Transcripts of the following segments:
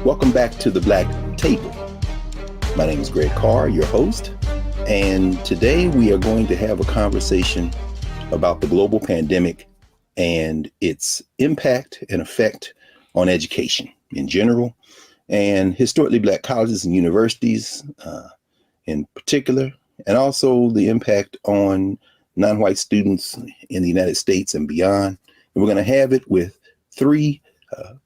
Welcome back to the Black Table. My name is Greg Carr, your host, and today we are going to have a conversation about the global pandemic and its impact and effect on education in general, and historically Black colleges and universities in particular, and also the impact on non-white students in the United States and beyond. And we're going to have it with three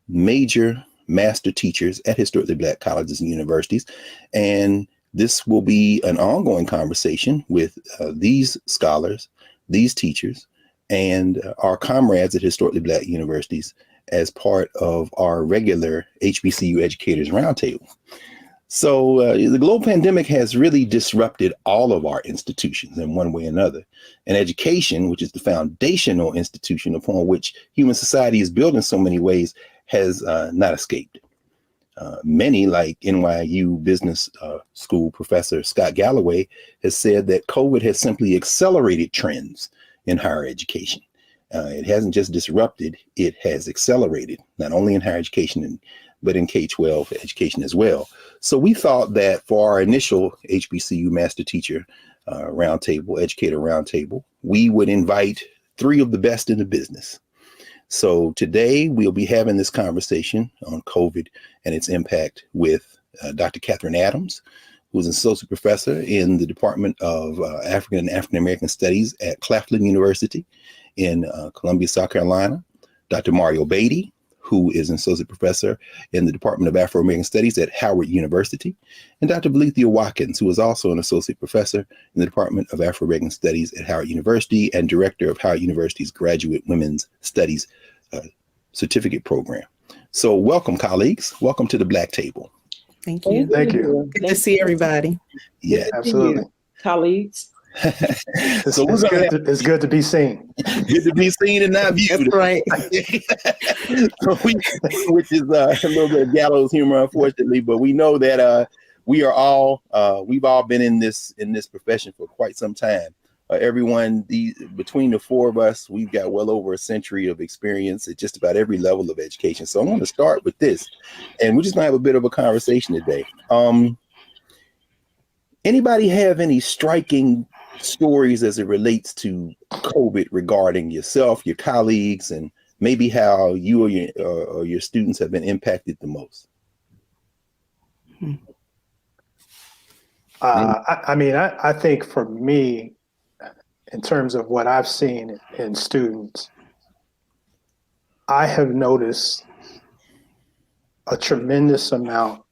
major master teachers at historically Black colleges and universities. And this will be an ongoing conversation with these scholars, these teachers, and our comrades at historically Black universities as part of our regular HBCU Educators Roundtable. So the global pandemic has really disrupted all of our institutions in one way or another. And education, which is the foundational institution upon which human society is built in so many ways, has not escaped. Many, like NYU Business School professor Scott Galloway, has said that COVID has simply accelerated trends in higher education. It hasn't just disrupted, it has accelerated, not only in higher education, but in K-12 education as well. So we thought that for our initial HBCU Master Teacher Roundtable, Educator Roundtable, we would invite three of the best in the business. So today we'll be having this conversation on COVID and its impact with Dr. Catherine Adams, who's an associate professor in the Department of African and African American Studies at Claflin University in Columbia, South Carolina. Dr. Mario Beatty, who is an associate professor in the Department of Afro-American Studies at Howard University, and Dr. Valethia Watkins, who is also an associate professor in the Department of Afro-American Studies at Howard University and director of Howard University's Graduate Women's Studies Certificate Program. So welcome, colleagues. Welcome to the Black Table. Thank you. Thank you. Good to see everybody. Yeah, Absolutely. Colleagues. So it's good to be seen. Good to be seen and not viewed. That's right. Which is a little bit of gallows humor, unfortunately, but we know that we've all been in this profession for quite some time. Between the four of us, we've got well over a century of experience at just about every level of education. So I want to start with this, and we're just gonna have a bit of a conversation today. Anybody have any striking stories as it relates to COVID regarding yourself, your colleagues, and maybe how you or your students have been impacted the most? I think for me, in terms of what I've seen in students, I have noticed a tremendous amount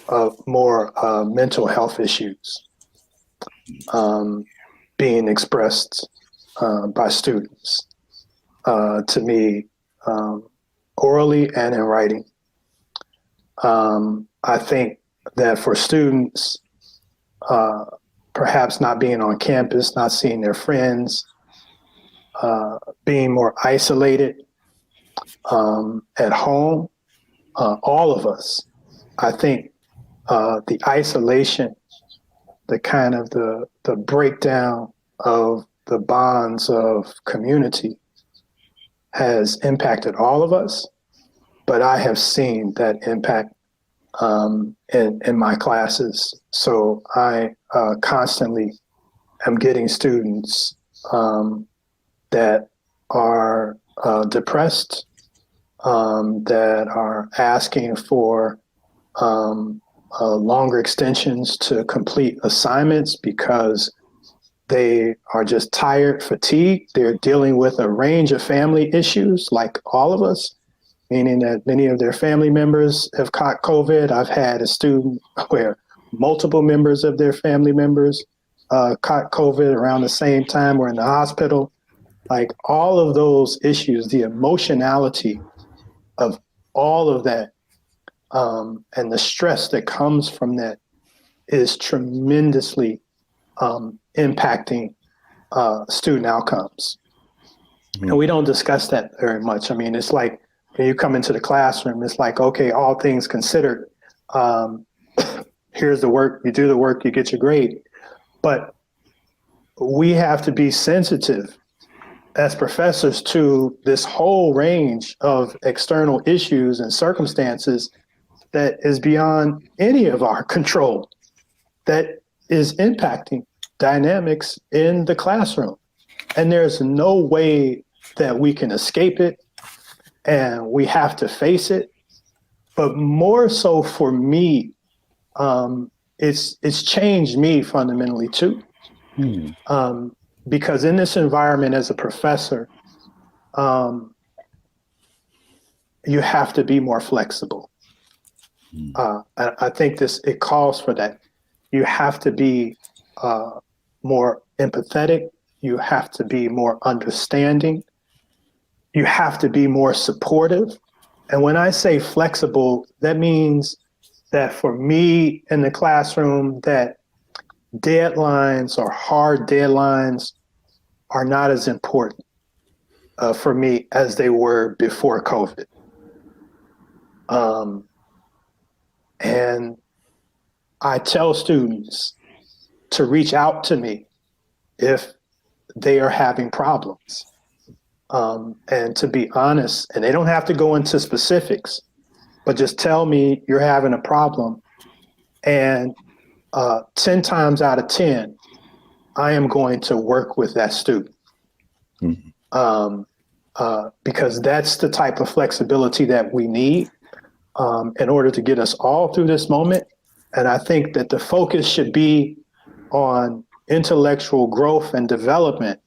of more mental health issues being expressed by students to me, orally and in writing. I think that for students, perhaps not being on campus, not seeing their friends, being more isolated at home, all of us, I think the isolation, the kind of the breakdown of the bonds of community has impacted all of us, but I have seen that impact in my classes. So I constantly am getting students that are depressed, that are asking for longer extensions to complete assignments because they are just tired, fatigued. They're dealing with a range of family issues like all of us, meaning that many of their family members have caught COVID. I've had a student where multiple members of their family members caught COVID around the same time, were in the hospital. Like all of those issues, the emotionality of all of that and the stress that comes from that is tremendously impacting student outcomes. Mm-hmm. And we don't discuss that very much. I mean, it's like when you come into the classroom, it's like, okay, all things considered, here's the work, you do the work, you get your grade. But we have to be sensitive as professors to this whole range of external issues and circumstances that is beyond any of our control that is impacting dynamics in the classroom. And there's no way that we can escape it, and we have to face it. But more so for me, it's changed me fundamentally too. Because in this environment as a professor, you have to be more flexible. I think it calls for that. You have to be more empathetic. You have to be more understanding. You have to be more supportive. And when I say flexible, that means that for me in the classroom, that deadlines or hard deadlines are not as important for me as they were before COVID. And I tell students to reach out to me if they are having problems. And to be honest, and they don't have to go into specifics, but just tell me you're having a problem. And 10 times out of 10, I am going to work with that student. Because that's the type of flexibility that we need in order to get us all through this moment. And I think that the focus should be on intellectual growth and development,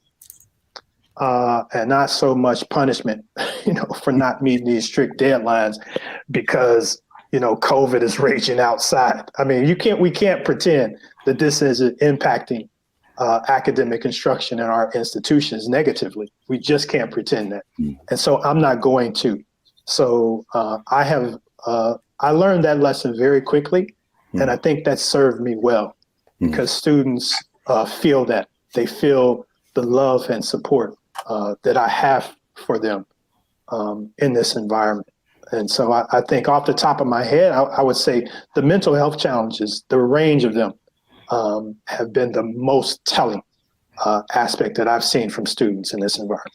and not so much punishment, for not meeting these strict deadlines because, COVID is raging outside. I mean, we can't pretend that this is impacting academic instruction in our institutions negatively. We just can't pretend that. And so I'm not going to. So I learned that lesson very quickly. And I think that served me well because students feel that. They feel the love and support that I have for them in this environment. And so I think off the top of my head, I would say the mental health challenges, the range of them have been the most telling aspect that I've seen from students in this environment.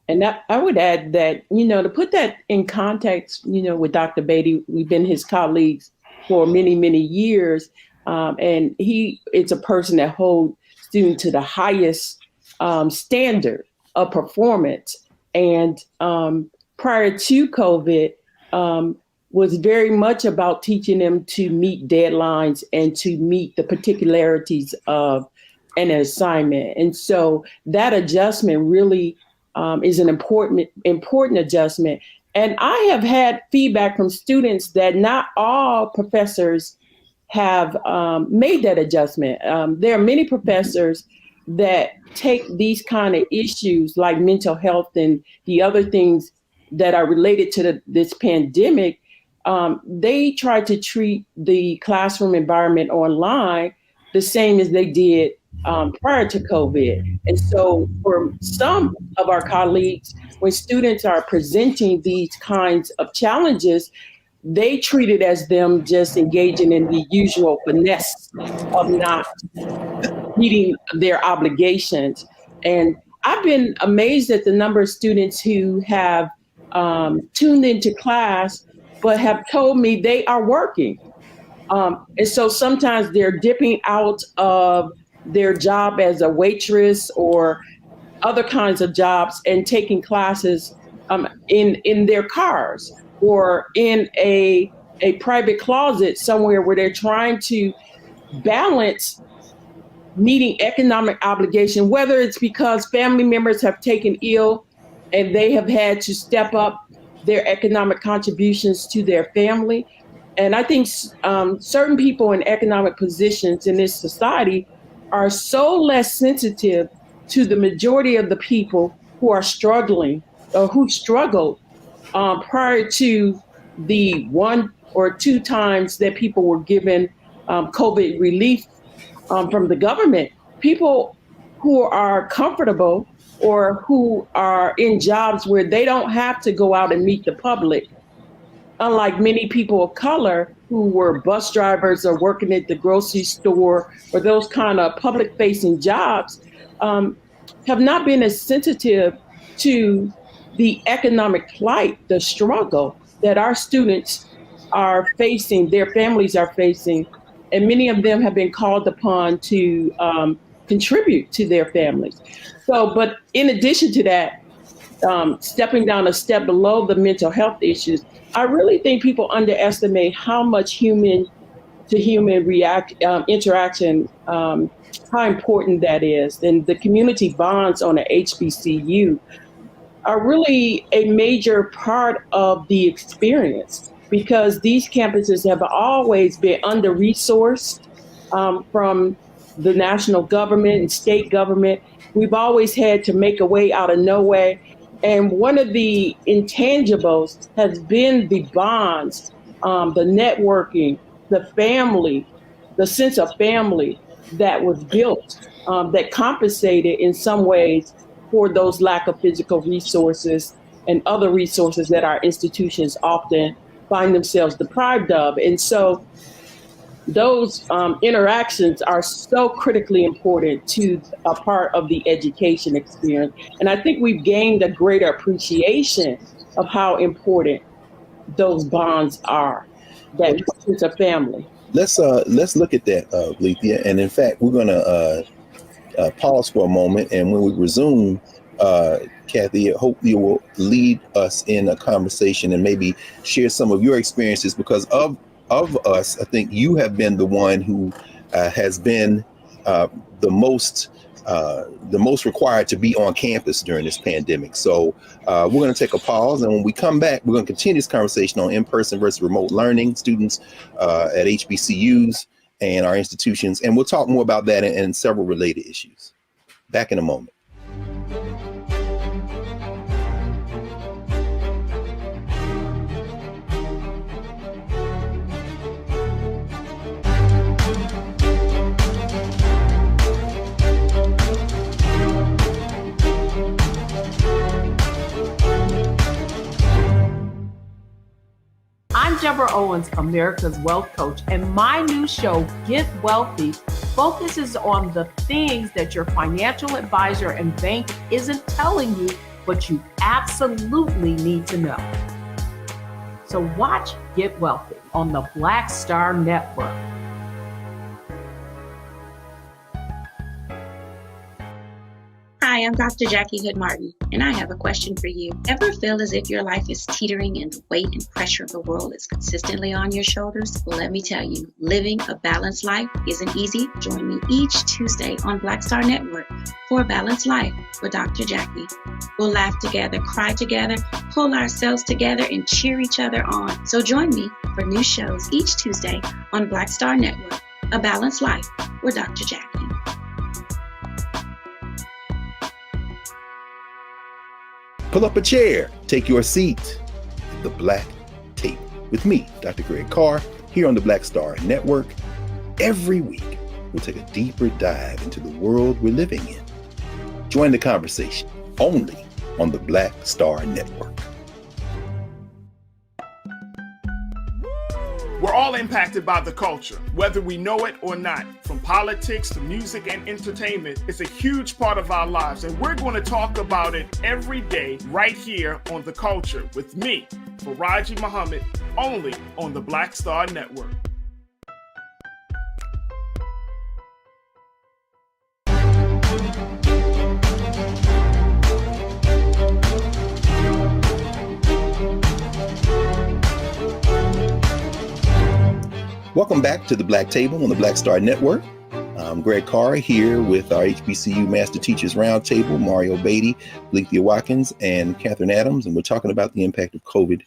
And I would add that, to put that in context, with Dr. Beatty, we've been his colleagues for many, many years. And it's a person that holds students to the highest standard of performance. And prior to COVID, was very much about teaching them to meet deadlines and to meet the particularities of an assignment. And so that adjustment really is an important adjustment. And I have had feedback from students that not all professors have made that adjustment. There are many professors that take these kind of issues like mental health and the other things that are related to this pandemic. They try to treat the classroom environment online the same as they did prior to COVID. And so for some of our colleagues, when students are presenting these kinds of challenges, they treat it as them just engaging in the usual finesse of not meeting their obligations. And I've been amazed at the number of students who have tuned into class, but have told me they are working. And so sometimes they're dipping out of their job as a waitress or other kinds of jobs and taking classes in their cars or in a private closet somewhere where they're trying to balance meeting economic obligation, whether it's because family members have taken ill and they have had to step up their economic contributions to their family. And I think certain people in economic positions in this society are so less sensitive to the majority of the people who are struggling or who struggled prior to the 1 or 2 times that people were given COVID relief from the government. People who are comfortable or who are in jobs where they don't have to go out and meet the public, unlike many people of color who were bus drivers or working at the grocery store or those kind of public-facing jobs, have not been as sensitive to the economic plight, the struggle that our students are facing, their families are facing, and many of them have been called upon to contribute to their families. So, but in addition to that, stepping down a step below the mental health issues, I really think people underestimate how much human to human interaction, how important that is. And the community bonds on a HBCU are really a major part of the experience because these campuses have always been under-resourced from the national government and state government. We've always had to make a way out of no way. And one of the intangibles has been the bonds, the networking, the family, the sense of family that was built, that compensated in some ways for those lack of physical resources and other resources that our institutions often find themselves deprived of. And so those interactions are so critically important to a part of the education experience. And I think we've gained a greater appreciation of how important those bonds are, that sense of family. Let's look at that, Lethea. And in fact, we're going to pause for a moment. And when we resume, Kathy, I hope you will lead us in a conversation and maybe share some of your experiences because of us, I think you have been the one who has been the most required to be on campus during this pandemic. So we're going to take a pause, and when we come back, we're going to continue this conversation on in-person versus remote learning, students at HBCUs and our institutions, and we'll talk more about that and several related issues. Back in a moment. I'm Deborah Owens, America's Wealth Coach, and my new show, Get Wealthy, focuses on the things that your financial advisor and bank isn't telling you, but you absolutely need to know. So watch Get Wealthy on the Black Star Network. Hi, I'm Dr. Jackie Hood Martin, and I have a question for you. Ever feel as if your life is teetering and the weight and pressure of the world is consistently on your shoulders? Well, let me tell you, living a balanced life isn't easy. Join me each Tuesday on Black Star Network for A Balanced Life with Dr. Jackie. We'll laugh together, cry together, pull ourselves together, and cheer each other on. So join me for new shows each Tuesday on Black Star Network, A Balanced Life with Dr. Jackie. Pull up a chair, take your seat at the Black Table with me, Dr. Greg Carr, here on the Black Star Network. Every week, we'll take a deeper dive into the world we're living in. Join the conversation only on the Black Star Network. We're all impacted by the culture, whether we know it or not. From politics to music and entertainment, it's a huge part of our lives, and we're going to talk about it every day right here on The Culture with me, Faraji Muhammad, only on the Black Star Network. Welcome back to the Black Table on the Black Star Network. I'm Greg Carr here with our HBCU Master Teachers Roundtable, Mario Beatty, Lethea Watkins, and Catherine Adams, and we're talking about the impact of COVID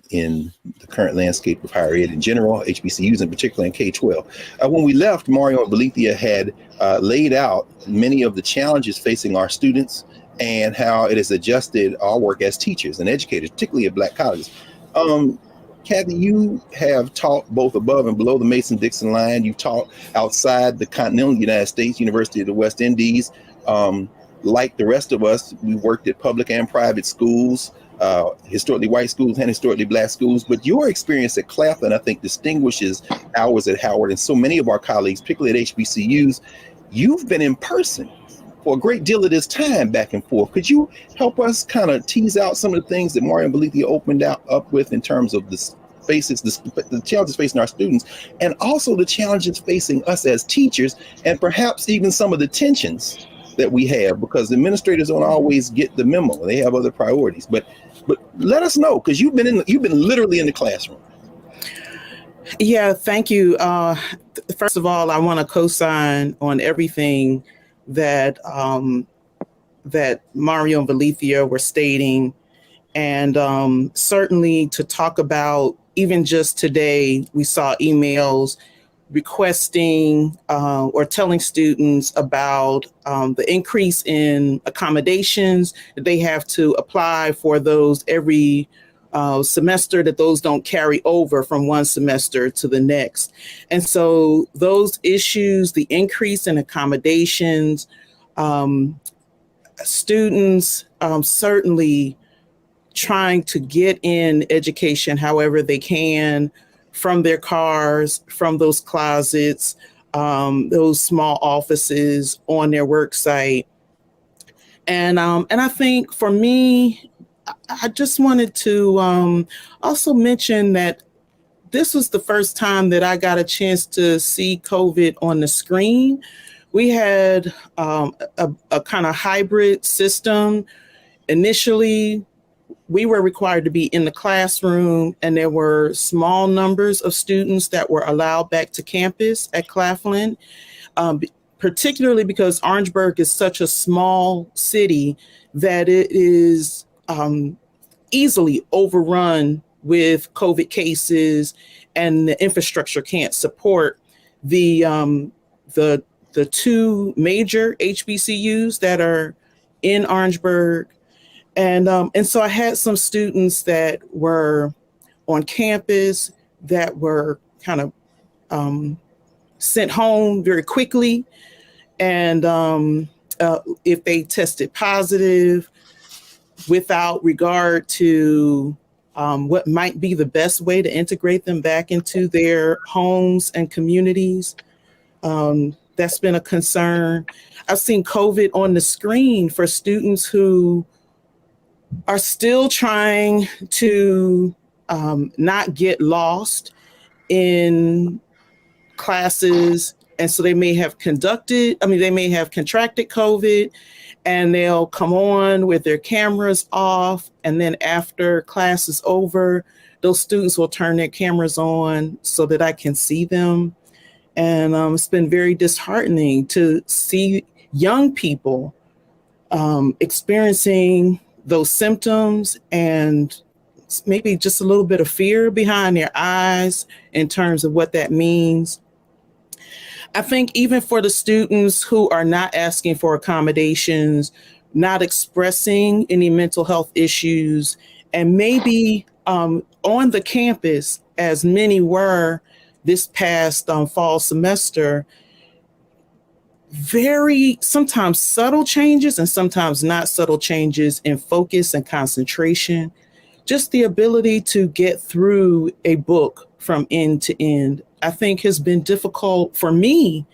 in the current landscape of higher ed in general, HBCUs in particular, and K-12. When we left, Mario and Lethea had laid out many of the challenges facing our students and how it has adjusted our work as teachers and educators, particularly at Black colleges. Kathy, you have taught both above and below the Mason-Dixon line. You've taught outside the continental United States, University of the West Indies. Like the rest of us, we worked at public and private schools, historically white schools and historically Black schools. But your experience at Claflin, I think, distinguishes ours at Howard and so many of our colleagues, particularly at HBCUs. You've been in person for a great deal of this time back and forth. Could you help us kind of tease out some of the things that Mario and Lethea opened up with in terms of this, faces the challenges facing our students, and also the challenges facing us as teachers, and perhaps even some of the tensions that we have, because administrators don't always get the memo. They have other priorities. But let us know, because you've been literally in the classroom. Yeah, thank you. First of all, I want to co-sign on everything that that Mario and Valethia were stating, and certainly to talk about, even just today, we saw emails requesting or telling students about the increase in accommodations that they have to apply for those every semester, that those don't carry over from one semester to the next. And so those issues, the increase in accommodations, students certainly trying to get in education however they can, from their cars, from those closets, those small offices on their work site. And I think for me, I just wanted to also mention that this was the first time that I got a chance to see COVID on the screen. We had a kind of hybrid system. Initially, we were required to be in the classroom, and there were small numbers of students that were allowed back to campus at Claflin, particularly because Orangeburg is such a small city that it is easily overrun with COVID cases, and the infrastructure can't support the two major HBCUs that are in Orangeburg. And so I had some students that were on campus that were kind of sent home very quickly. And if they tested positive, without regard to what might be the best way to integrate them back into their homes and communities, that's been a concern. I've seen COVID on the screen for students who are still trying to not get lost in classes. And so they may have contracted COVID, and they'll come on with their cameras off. And then after class is over, those students will turn their cameras on so that I can see them. And it's been very disheartening to see young people experiencing those symptoms, and maybe just a little bit of fear behind their eyes in terms of what that means. I think even for the students who are not asking for accommodations, not expressing any mental health issues, and maybe on the campus, as many were this past fall semester, very sometimes subtle changes and sometimes not subtle changes in focus and concentration, just the ability to get through a book from end to end, I think has been difficult for me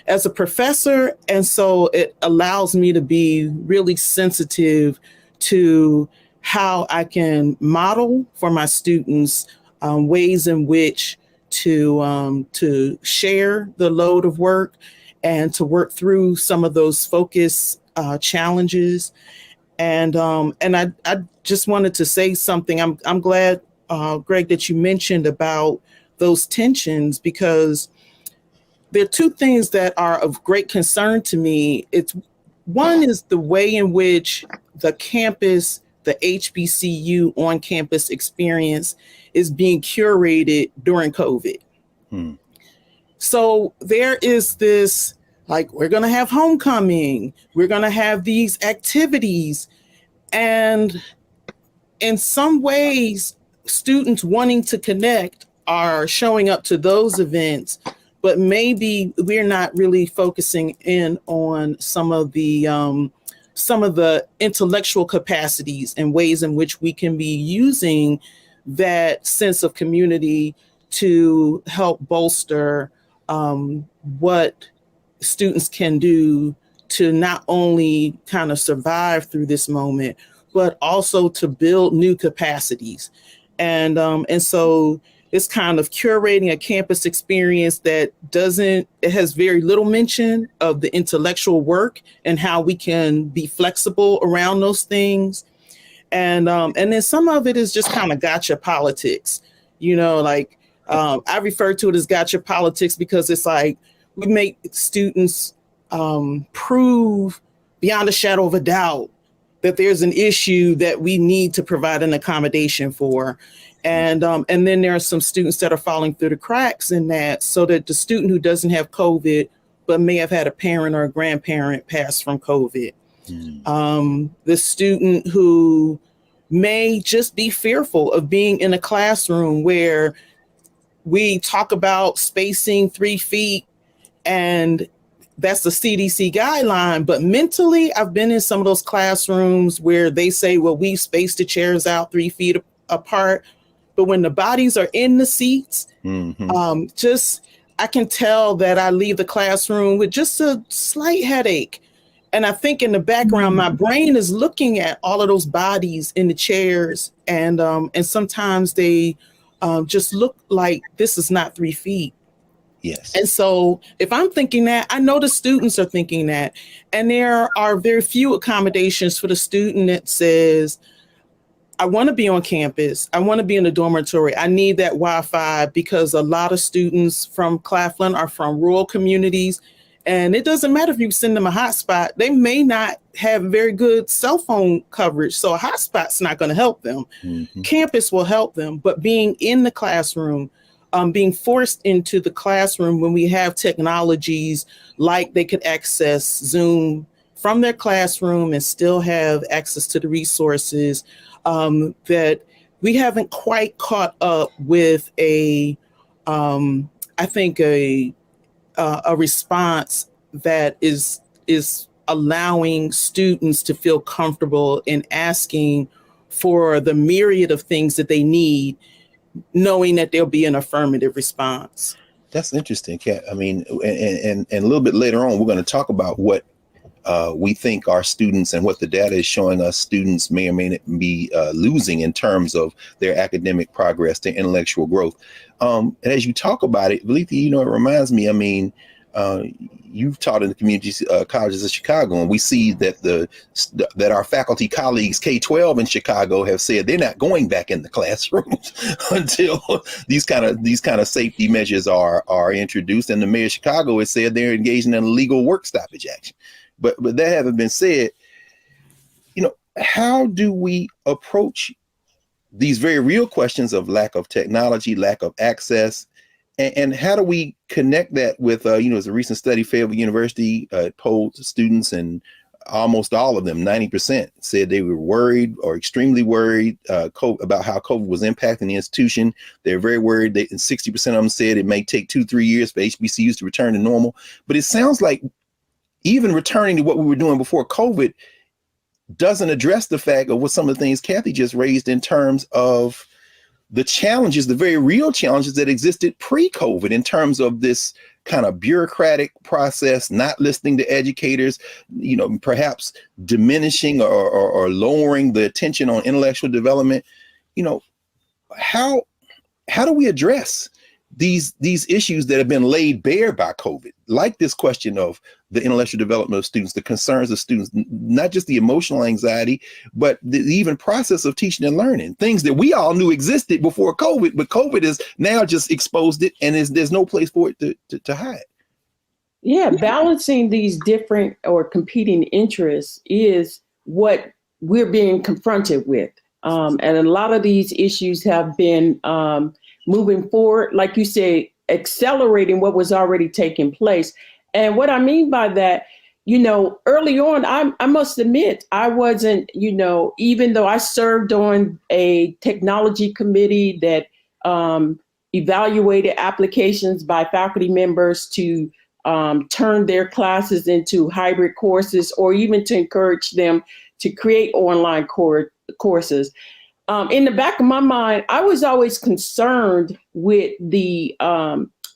as a professor. And so it allows me to be really sensitive to how I can model for my students ways in which to share the load of work and to work through some of those focus challenges. And I just wanted to say something. I'm glad, Greg, that you mentioned about those tensions, because there are two things that are of great concern to me. One is the way in which the campus, the HBCU on-campus experience is being curated during COVID. So there is this, like, we're going to have homecoming, we're going to have these activities. And in some ways, students wanting to connect are showing up to those events, but maybe we're not really focusing in on some of the intellectual capacities and ways in which we can be using that sense of community to help bolster what students can do to not only kind of survive through this moment, but also to build new capacities. And so is kind of curating a campus experience that it has very little mention of the intellectual work and how we can be flexible around those things. And then some of it is just kind of gotcha politics, like I refer to it as gotcha politics because it's like we make students prove beyond a shadow of a doubt that there's an issue that we need to provide an accommodation for. And then there are some students that are falling through the cracks in that, so that the student who doesn't have COVID, but may have had a parent or a grandparent pass from COVID. The student who may just be fearful of being in a classroom where we talk about spacing 3 feet, and that's the CDC guideline. But mentally, I've been in some of those classrooms where they say, well, we spaced the chairs out 3 feet apart. But when the bodies are in the seats, I can tell that I leave the classroom with just a slight headache. And I think in the background, my brain is looking at all of those bodies in the chairs. And sometimes they just look like this is not 3 feet. Yes. And so if I'm thinking that, I know the students are thinking that. And there are very few accommodations for the student that says, I want to be on campus. I want to be in a dormitory. I need that Wi-Fi, because a lot of students from Claflin are from rural communities. And it doesn't matter if you send them a hotspot, they may not have very good cell phone coverage. So a hotspot's not going to help them. Campus will help them. But being in the classroom, being forced into the classroom when we have technologies like they could access Zoom from their classroom and still have access to the resources, that we haven't quite caught up with a response that is allowing students to feel comfortable in asking for the myriad of things that they need, knowing that there'll be an affirmative response. That's interesting, Kat. I mean, and a little bit later on, we're going to talk about what we think our students and what the data is showing us students may or may not be losing in terms of their academic progress, their intellectual growth. And as you talk about it, Valethi, it reminds me, I mean, you've taught in the community colleges of Chicago, and we see that that our faculty colleagues K-12 in Chicago have said they're not going back in the classrooms until these kind of safety measures are introduced. And the mayor of Chicago has said they're engaging in a legal work stoppage action. But that having been said, how do we approach these very real questions of lack of technology, lack of access, and how do we connect that with, as a recent study, Fayetteville University polled students, and almost all of them, 90%, said they were worried or extremely worried about how COVID was impacting the institution. They're very worried. 60% of them said it may take 2-3 years for HBCUs to return to normal. But it sounds like even returning to what we were doing before COVID doesn't address the fact of what some of the things Kathy just raised in terms of the challenges, the very real challenges that existed pre-COVID in terms of this kind of bureaucratic process, not listening to educators, perhaps diminishing or lowering the attention on intellectual development. How do we address these issues that have been laid bare by COVID, like this question of the intellectual development of students, the concerns of students, not just the emotional anxiety, but the even process of teaching and learning, things that we all knew existed before COVID, but COVID has now just exposed it, and there's no place for it to hide. Yeah, balancing these different or competing interests is what we're being confronted with. And a lot of these issues have been moving forward, like you say, accelerating what was already taking place. And what I mean by that, early on, I must admit, I wasn't, even though I served on a technology committee that evaluated applications by faculty members to turn their classes into hybrid courses, or even to encourage them to create online courses. In the back of my mind, I was always concerned with the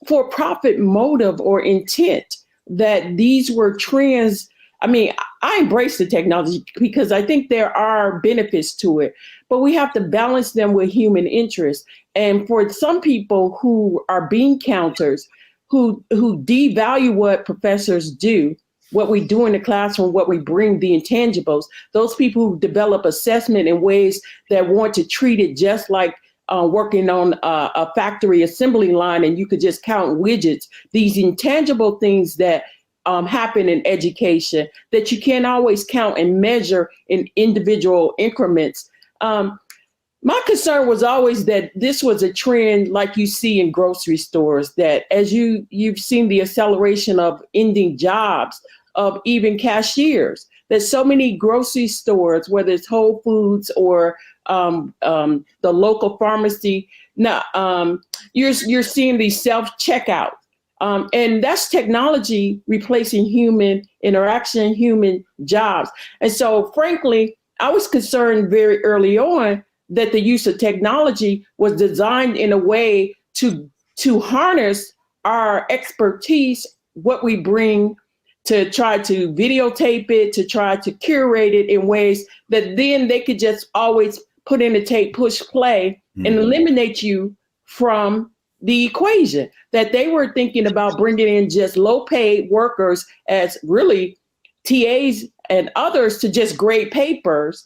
for-profit motive or intent that these were trends. I mean, I embrace the technology because I think there are benefits to it, but we have to balance them with human interest. And for some people who are bean counters, who devalue what professors do, what we do in the classroom, what we bring, the intangibles, those people who develop assessment in ways that want to treat it just like working on a factory assembly line and you could just count widgets, these intangible things that happen in education that you can't always count and measure in individual increments. My concern was always that this was a trend like you see in grocery stores, that as you've seen the acceleration of ending jobs of even cashiers, that so many grocery stores, whether it's Whole Foods or the local pharmacy, now you're seeing these self-checkout. And that's technology replacing human interaction, human jobs. And so, frankly, I was concerned very early on that the use of technology was designed in a way to harness our expertise, what we bring, to try to videotape it, to try to curate it in ways that then they could just always put in a tape, push play, and eliminate you from the equation. That they were thinking about bringing in just low-paid workers as really TAs and others to just grade papers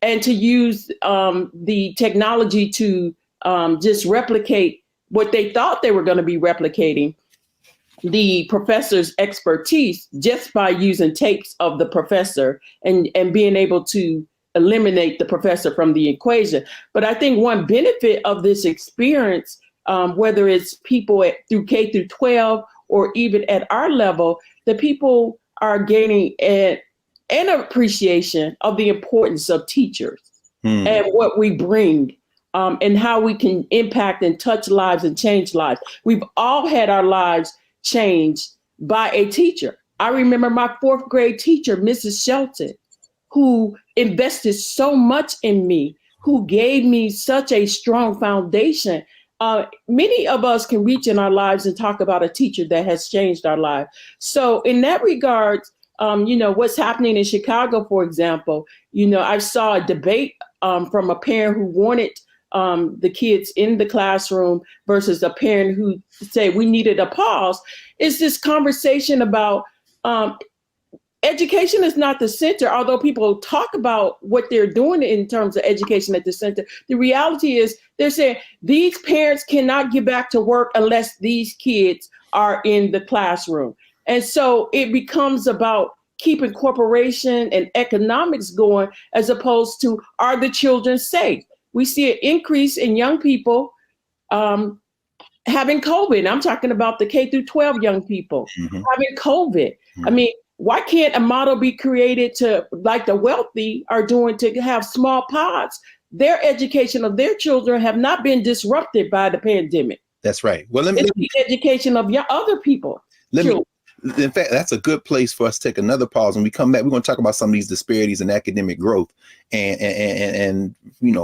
and to use the technology to just replicate what they thought they were going to be replicating, the professor's expertise, just by using tapes of the professor and being able to eliminate the professor from the equation. But I think one benefit of this experience, whether it's people through K through 12 or even at our level, the people are gaining an appreciation of the importance of teachers and what we bring and how we can impact and touch lives and change lives. We've all had our lives changed by a teacher. I remember my 4th grade teacher, Mrs. Shelton, who invested so much in me, who gave me such a strong foundation. Many of us can reach in our lives and talk about a teacher that has changed our life. So in that regard, what's happening in Chicago, for example, I saw a debate from a parent who wanted the kids in the classroom versus a parent who said we needed a pause. It's this conversation about education is not the center, although people talk about what they're doing in terms of education at the center. The reality is they're saying these parents cannot get back to work unless these kids are in the classroom. And so it becomes about keeping corporation and economics going as opposed to, are the children safe? We see an increase in young people having COVID. I'm talking about the K through 12 young people having COVID. I mean, why can't a model be created to, like the wealthy are doing, to have small pods? Their education of their children have not been disrupted by the pandemic. That's right. Well, it's the education of other people. In fact, that's a good place for us to take another pause. When we come back, we're going to talk about some of these disparities in academic growth, and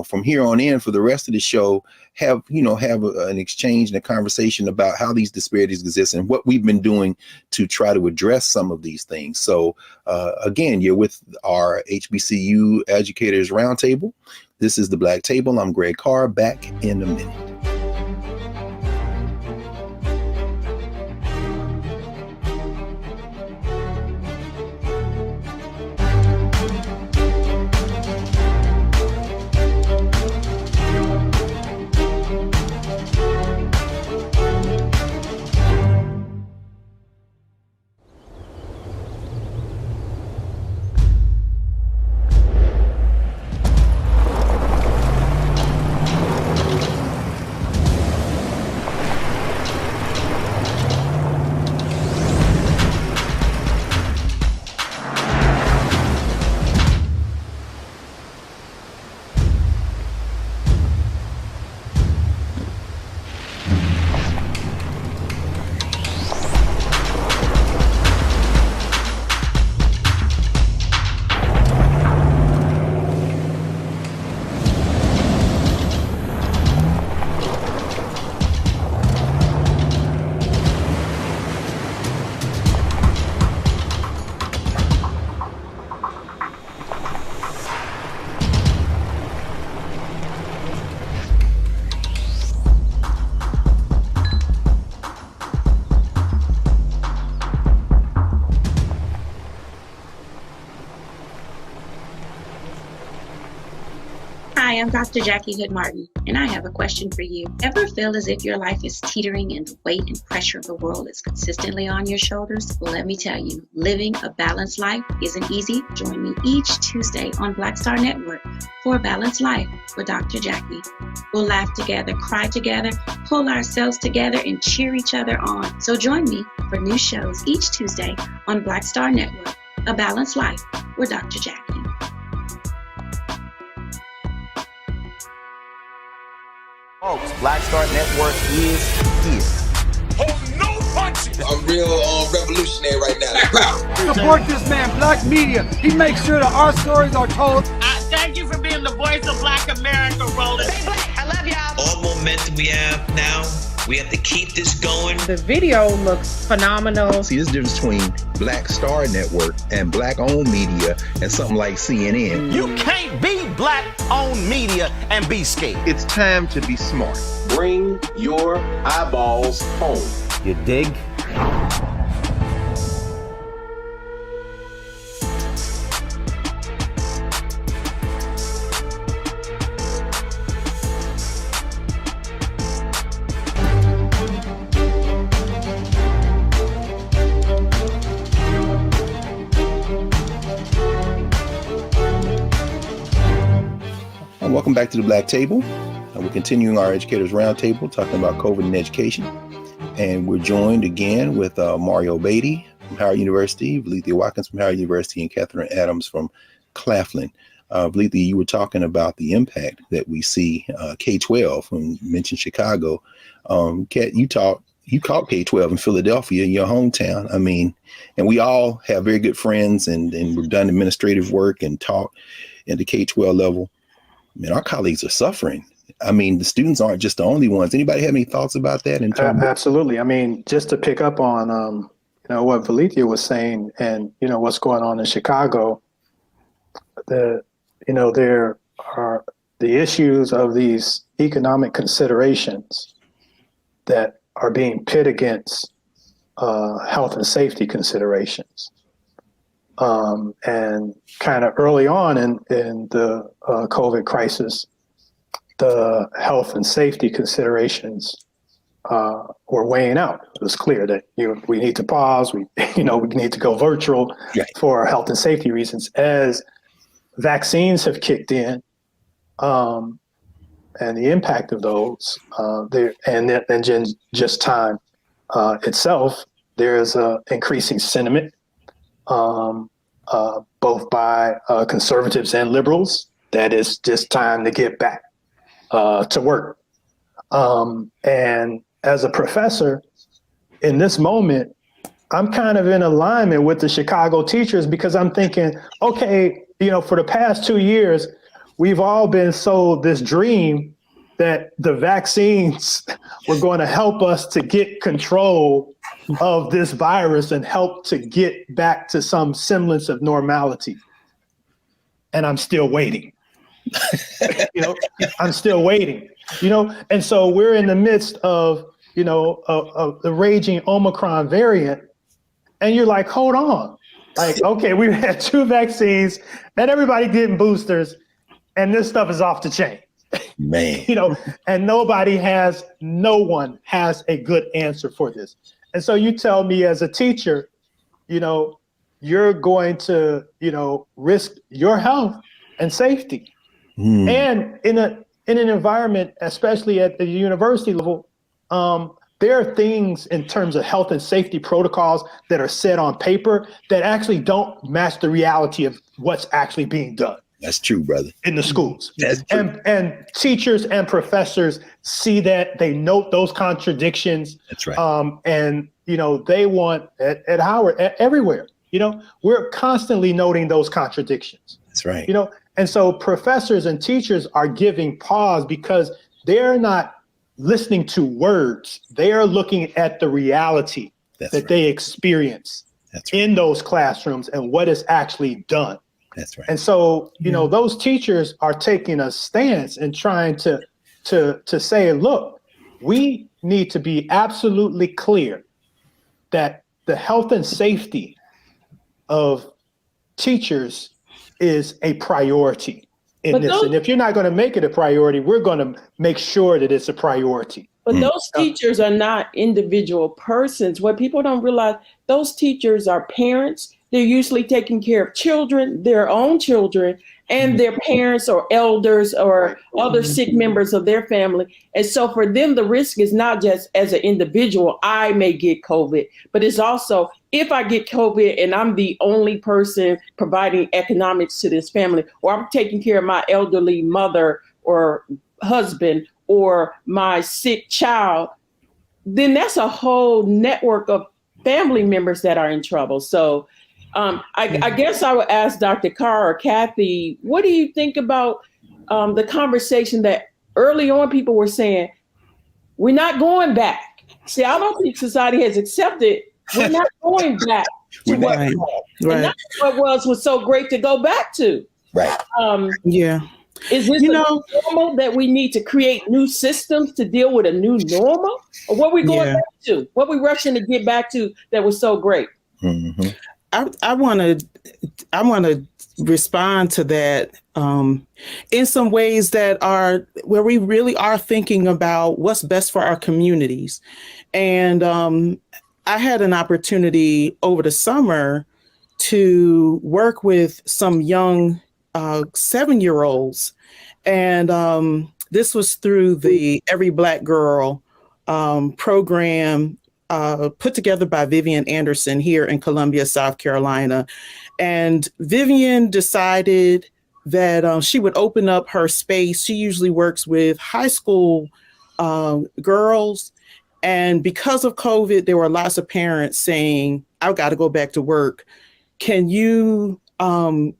from here on in, for the rest of the show, have an exchange and a conversation about how these disparities exist and what we've been doing to try to address some of these things. So again, you're with our HBCU Educators Roundtable. This is the Black Table. I'm Greg Carr. Back in a minute. Hi, I'm Dr. Jackie Hood Martin, and I have a question for you. Ever feel as if your life is teetering and the weight and pressure of the world is consistently on your shoulders? Well, let me tell you, living a balanced life isn't easy. Join me each Tuesday on Black Star Network for A Balanced Life with Dr. Jackie. We'll laugh together, cry together, pull ourselves together, and cheer each other on. So join me for new shows each Tuesday on Black Star Network, A Balanced Life with Dr. Jackie. Folks, Black Star Network is here. Oh, no punches! I'm real revolutionary right now. Support this man, Black Media. He makes sure that our stories are told. Thank you for being the voice of Black America, Roland. Stay black. I love y'all. All momentum we have now, we have to keep this going. The video looks phenomenal. See, this difference between Black Star Network and Black-owned media and something like CNN. You can't be Black-owned media and be scared. It's time to be smart. Bring your eyeballs home. You dig? Welcome back to the Black Table. We're continuing our Educators Roundtable talking about COVID and education. And we're joined again with Mario Beatty from Howard University, Valethia Watkins from Howard University, and Catherine Adams from Claflin. Valethia, you were talking about the impact that we see K-12, when you mentioned Chicago. Kat, you taught K-12 in Philadelphia, in your hometown. I mean, and we all have very good friends and we've done administrative work and taught at the K-12 level. Man, our colleagues are suffering. I mean, the students aren't just the only ones. Anybody have any thoughts about that? Absolutely. I mean, just to pick up on, what Valethia was saying and, what's going on in Chicago, there are the issues of these economic considerations that are being pit against health and safety considerations. And kind of early on in the COVID crisis, the health and safety considerations were weighing out. It was clear that we need to pause. We need to go virtual for health and safety reasons. As vaccines have kicked in, and the impact of those, and just time itself, there's increasing sentiment. Both by conservatives and liberals, that it's just time to get back to work. And as a professor, in this moment, I'm kind of in alignment with the Chicago teachers because I'm thinking, okay, for the past 2 years, we've all been sold this dream that the vaccines were going to help us to get control of this virus and help to get back to some semblance of normality. And I'm still waiting. I'm still waiting, and so we're in the midst of, of the raging Omicron variant. And you're like, hold on. Like, okay, we've had 2 vaccines and everybody getting boosters and this stuff is off the chain. Man, and no one has a good answer for this. And so you tell me as a teacher, you're going to, risk your health and safety. And in an environment, especially at the university level, there are things in terms of health and safety protocols that are set on paper that actually don't match the reality of what's actually being done. That's true, brother. In the schools. That's true. And teachers and professors see that, they note those contradictions. That's right. And, they want at Howard, everywhere, we're constantly noting those contradictions. That's right. And so professors and teachers are giving pause because they're not listening to words. They are looking at the reality that they experience in those classrooms and what is actually done. That's right. And so, those teachers are taking a stance and trying to say, look, we need to be absolutely clear that the health and safety of teachers is a priority. in this. And if you're not going to make it a priority, we're going to make sure that it's a priority. But those teachers are not individual persons. What people don't realize, those teachers are parents. They're usually taking care of children, their own children, and their parents or elders or other sick members of their family. And so for them, the risk is not just as an individual, I may get COVID, but it's also if I get COVID and I'm the only person providing economics to this family, or I'm taking care of my elderly mother or husband or my sick child, then that's a whole network of family members that are in trouble. So I guess I would ask Dr. Carr or Kathy, what do you think about the conversation that early on people were saying, we're not going back. See, I don't think society has accepted, we're not going back to what was. Right. And that's what was so great to go back to. Right. Yeah. Is this normal that we need to create new systems to deal with a new normal? Or what we going back to? What we rushing to get back to that was so great? Mm-hmm. I want to respond to that in some ways that are where we really are thinking about what's best for our communities. And I had an opportunity over the summer to work with some young 7-year-olds. And this was through the Every Black Girl program put together by Vivian Anderson here in Columbia, South Carolina. And Vivian decided that she would open up her space. She usually works with high school girls. And because of COVID, there were lots of parents saying, I've got to go back to work. Can you, can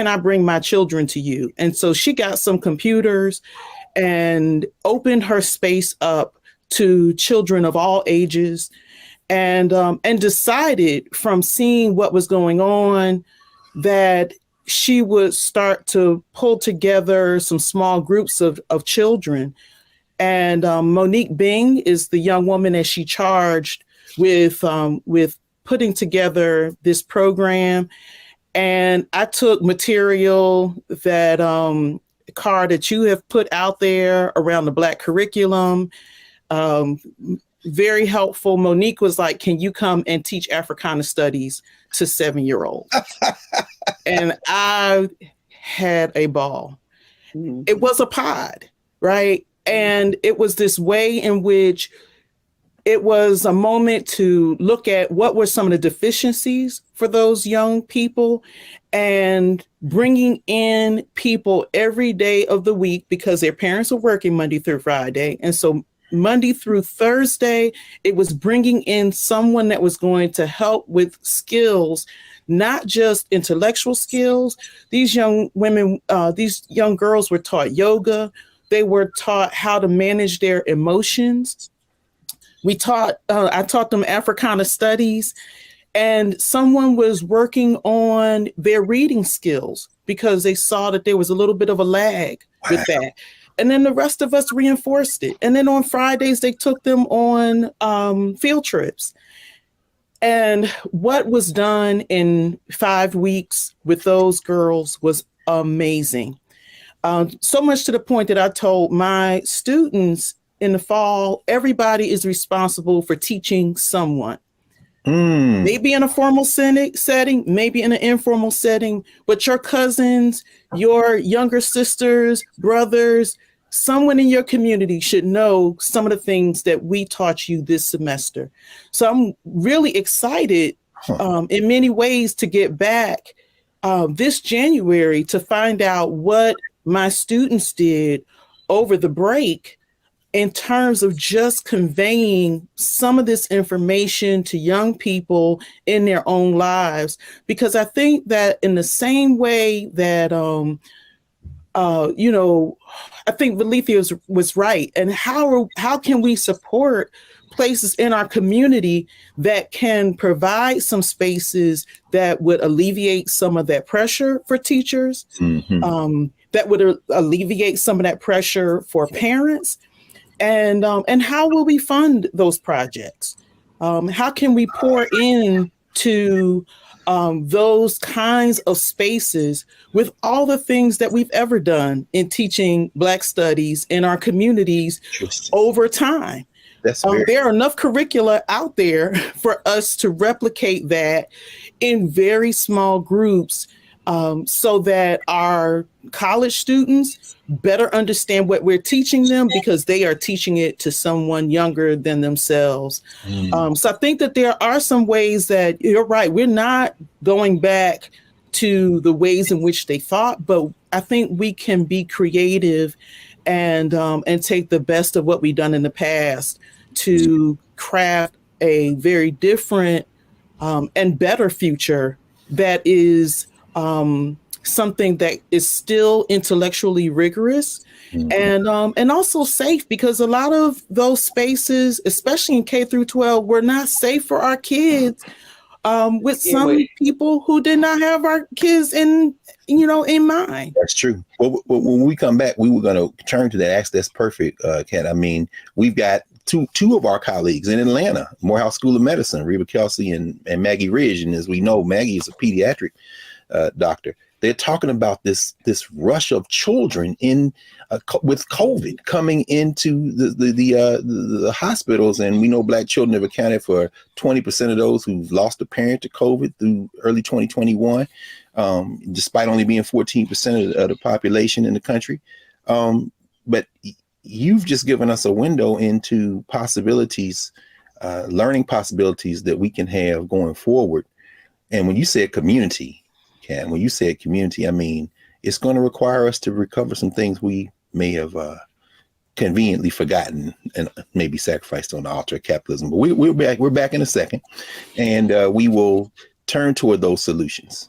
I bring my children to you? And so she got some computers and opened her space up to children of all ages, and decided from seeing what was going on that she would start to pull together some small groups of children. And Monique Bing is the young woman that she charged with putting together this program. And I took material that Carr, that you have put out there around the Black curriculum. Very helpful. Monique was like, can you come and teach Africana studies to 7-year-olds? And I had a ball. Mm-hmm. It was a pod, right? And it was this way in which it was a moment to look at what were some of the deficiencies for those young people and bringing in people every day of the week because their parents are working Monday through Friday. And so Monday through Thursday, it was bringing in someone that was going to help with skills, not just intellectual skills. These young women, these young girls were taught yoga. They were taught how to manage their emotions. I taught them Africana studies, and someone was working on their reading skills because they saw that there was a little bit of a lag with that. And then the rest of us reinforced it. And then on Fridays, they took them on field trips. And what was done in 5 weeks with those girls was amazing. So much to the point that I told my students in the fall, everybody is responsible for teaching someone. Maybe in a formal setting, maybe in an informal setting, but your cousins, your younger sisters, brothers, someone in your community should know some of the things that we taught you this semester. So I'm really excited in many ways to get back this January to find out what my students did over the break in terms of just conveying some of this information to young people in their own lives. Because I think that in the same way that, I think Valethia was right. And how can we support places in our community that can provide some spaces that would alleviate some of that pressure for teachers, that would alleviate some of that pressure for parents? And how will we fund those projects? How can we pour in to those kinds of spaces with all the things that we've ever done in teaching Black studies in our communities over time. There are enough curricula out there for us to replicate that in very small groups, so that our college students better understand what we're teaching them, because they are teaching it to someone younger than themselves. So I think that there are some ways that you're right. We're not going back to the ways in which they thought, but I think we can be creative and take the best of what we've done in the past to craft a very different and better future that is something that is still intellectually rigorous and also safe, because a lot of those spaces, especially in K through 12, were not safe for our kids, with some people who did not have our kids in mind. That's true. Well, when we come back, we were going to turn to that. Actually, that's perfect, Kat. I mean, we've got two of our colleagues in Atlanta, Morehouse School of Medicine, Reba Kelsey and Maggie Ridge. And as we know, Maggie is a pediatric doctor. They're talking about this rush of children with COVID coming into the hospitals, and we know Black children have accounted for 20% of those who've lost a parent to COVID through early 2021, despite only being 14% of the population in the country. But you've just given us a window into possibilities, learning possibilities that we can have going forward. And when you said community, Kat, when you said community, I mean, it's going to require us to recover some things we may have conveniently forgotten and maybe sacrificed on the altar of capitalism. But we're back in a second, and we will turn toward those solutions.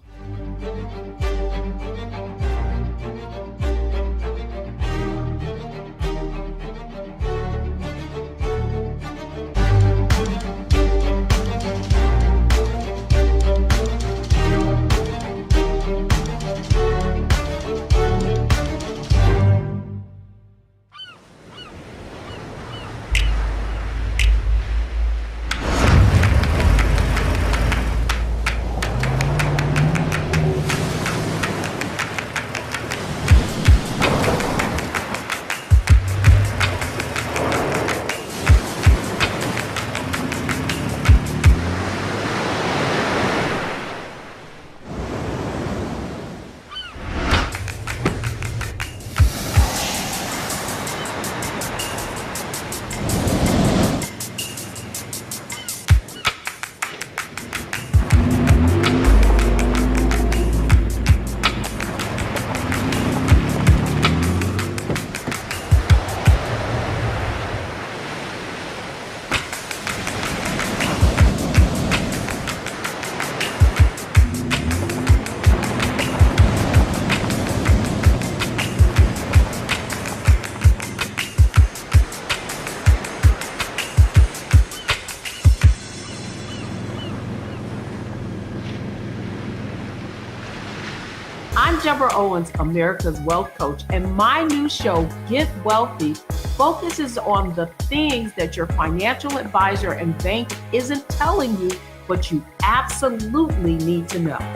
I'm Deborah Owens, America's Wealth Coach, and my new show, Get Wealthy, focuses on the things that your financial advisor and bank isn't telling you, but you absolutely need to know.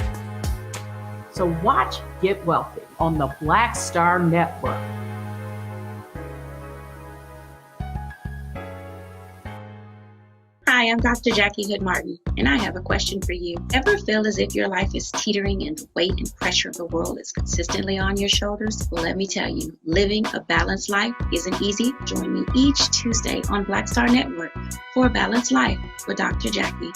So watch Get Wealthy on the Black Star Network. Hi, I'm Dr. Jackie Hood Martin, and I have a question for you. Ever feel as if your life is teetering and the weight and pressure of the world is consistently on your shoulders? Well, let me tell you, living a balanced life isn't easy. Join me each Tuesday on Black Star Network for A Balanced Life with Dr. Jackie.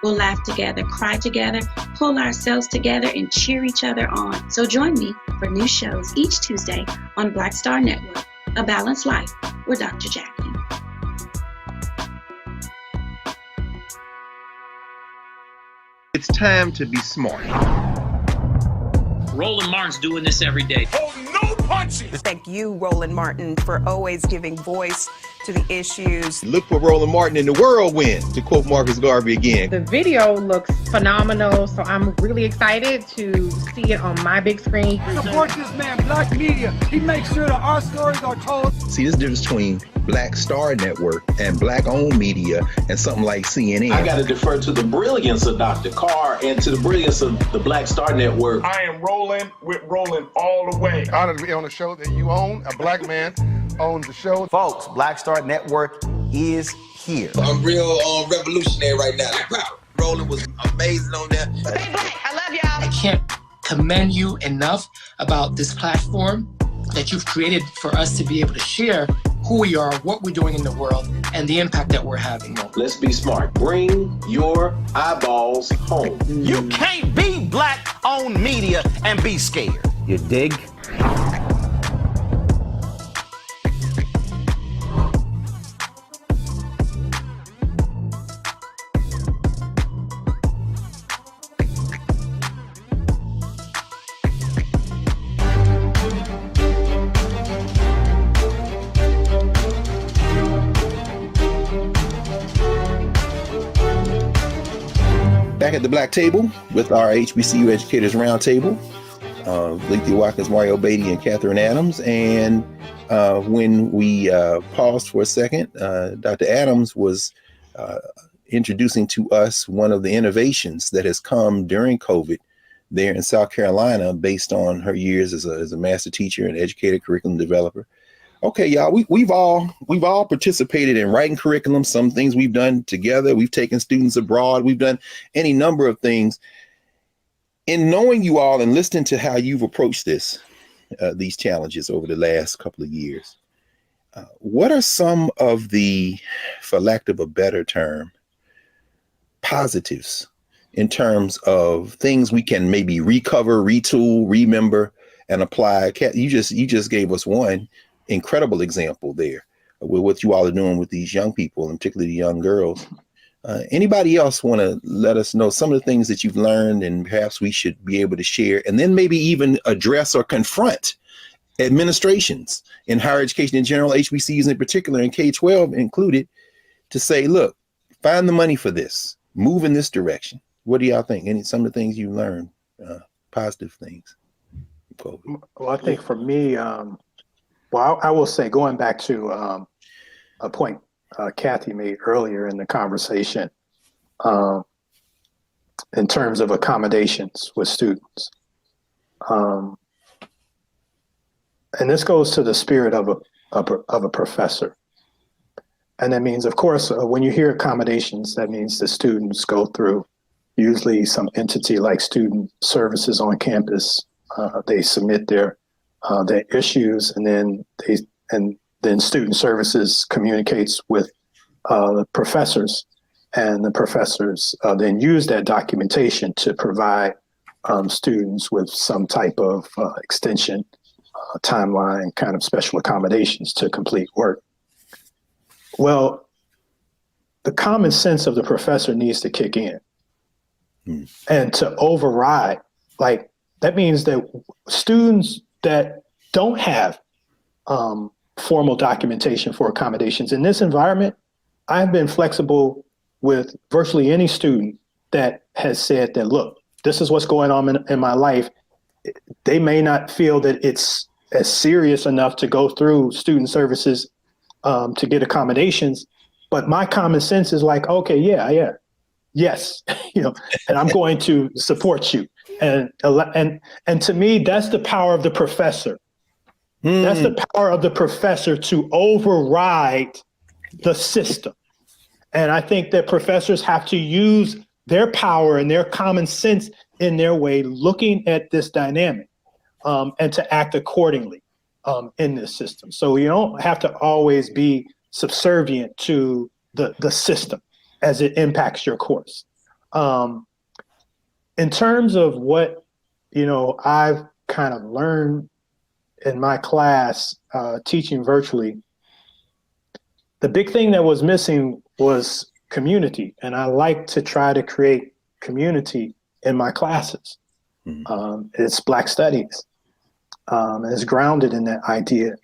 We'll laugh together, cry together, pull ourselves together, and cheer each other on. So join me for new shows each Tuesday on Black Star Network, A Balanced Life with Dr. Jackie. It's time to be smart. Roland Martin's doing this every day. Oh, no punches! Thank you, Roland Martin, for always giving voice to the issues. Look for Roland Martin in the whirlwind, to quote Marcus Garvey again. The video looks phenomenal, so I'm really excited to see it on my big screen. Support this man, Black Media. He makes sure that our stories are told. See, this difference between Black Star Network and Black-owned media and something like CNN. I got to defer to the brilliance of Dr. Carr and to the brilliance of the Black Star Network. I am rolling with Roland all the way. Honored to be on a show that you own. A black man owns the show. Folks, Black Star Network is here. I'm real revolutionary right now. Roland was amazing on that. I love y'all. I can't commend you enough about this platform that you've created for us to be able to share who we are, what we're doing in the world, and the impact that we're having. Let's be smart. Bring your eyeballs home. You can't be Black-owned media and be scared. You dig? Back at the Black Table with our HBCU Educators Roundtable, Lethea Watkins, Mario Beatty, and Catherine Adams. And when we paused for a second, Dr. Adams was introducing to us one of the innovations that has come during COVID there in South Carolina based on her years as a master teacher and educator, curriculum developer. Okay, y'all, we've all participated in writing curriculum. Some things we've done together. We've taken students abroad. We've done any number of things. In knowing you all and listening to how you've approached these challenges over the last couple of years, what are some of the, for lack of a better term, positives in terms of things we can maybe recover, retool, remember, and apply? You just gave us one incredible example there with what you all are doing with these young people, and particularly the young girls. Anybody else want to let us know some of the things that you've learned and perhaps we should be able to share, and then maybe even address or confront administrations in higher education in general, HBCUs in particular, and K-12 included, to say, look, find the money for this, move in this direction. What do y'all think? Some of the things you learned, positive things? Well, I think for me, well, I will say, going back to a point Kathy made earlier in the conversation, in terms of accommodations with students. And this goes to the spirit of a professor. And that means, of course, when you hear accommodations, that means the students go through usually some entity like student services on campus. They submit their issues, and then student services communicates with the professors, and the professors then use that documentation to provide students with some type of extension, timeline, kind of special accommodations to complete work. Well, the common sense of the professor needs to kick in and to override. Like, that means that students that don't have formal documentation for accommodations in this environment, I've been flexible with virtually any student that has said that, look, this is what's going on in my life. They may not feel that it's as serious enough to go through student services to get accommodations, but my common sense is like, okay, yes, and I'm going to support you. And to me, that's the power of the professor. That's the power of the professor to override the system. And I think that professors have to use their power and their common sense in their way, looking at this dynamic, and to act accordingly in this system. So you don't have to always be subservient to the system as it impacts your course. In terms of what, I've kind of learned in my class, teaching virtually, the big thing that was missing was community. And I like to try to create community in my classes. It's Black Studies. And it's grounded in that idea.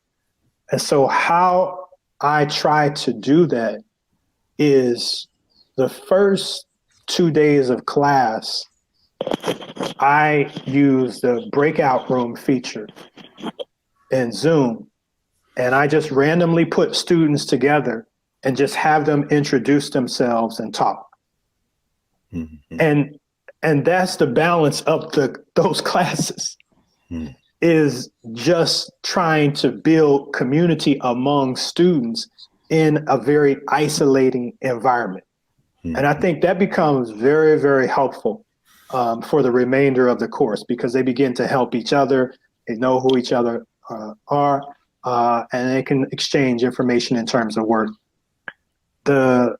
And so how I try to do that is the first 2 days of class, I use the breakout room feature in Zoom, and I just randomly put students together and just have them introduce themselves and talk. And that's the balance of those classes, is just trying to build community among students in a very isolating environment. And I think that becomes very, very helpful for the remainder of the course, because they begin to help each other, they know who each other are, and they can exchange information in terms of work. The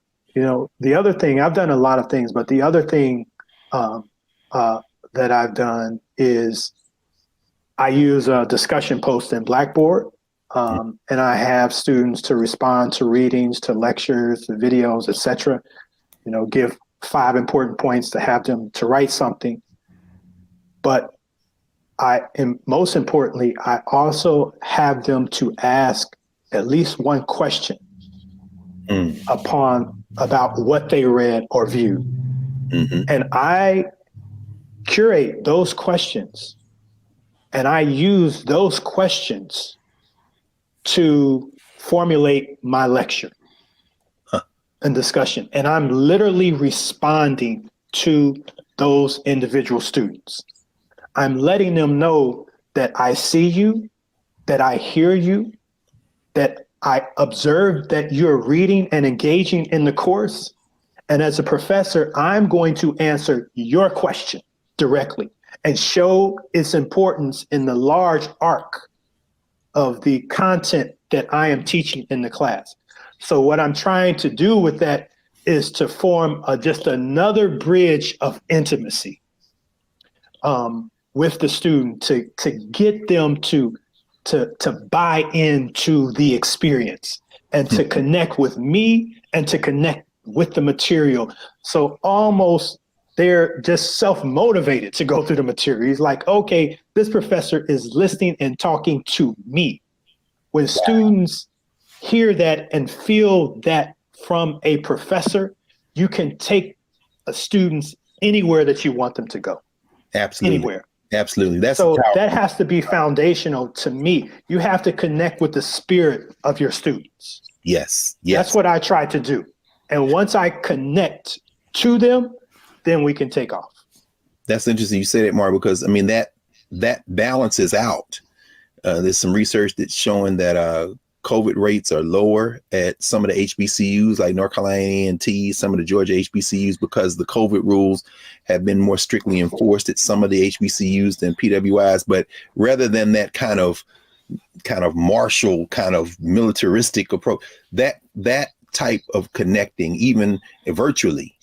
other thing, I've done a lot of things, but the other thing that I've done is I use a discussion post in Blackboard, and I have students to respond to readings, to lectures, to videos, etc. Give 5 important points to have them to write something. But most importantly, I also have them to ask at least one question about what they read or viewed. And I curate those questions, and I use those questions to formulate my lecture and discussion. And I'm literally responding to those individual students. I'm letting them know that I see you, that I hear you, that I observe that you're reading and engaging in the course. And as a professor, I'm going to answer your question directly and show its importance in the large arc of the content that I am teaching in the class. So what I'm trying to do with that is to form just another bridge of intimacy with the student, to get them to buy into the experience and to connect with me and to connect with the material. So almost they're just self-motivated to go through the material. He's like, okay, this professor is listening and talking to me. When students hear that and feel that from a professor, you can take students anywhere that you want them to go. Absolutely. Anywhere. Absolutely. That has to be foundational to me. You have to connect with the spirit of your students. Yes. That's what I try to do. And once I connect to them, then we can take off. That's interesting you say that, Mark, because I mean, that balances out. There's some research that's showing that COVID rates are lower at some of the HBCUs like North Carolina A&T, some of the Georgia HBCUs, because the COVID rules have been more strictly enforced at some of the HBCUs than PWIs. But rather than that kind of martial, kind of militaristic approach, that type of connecting, even virtually,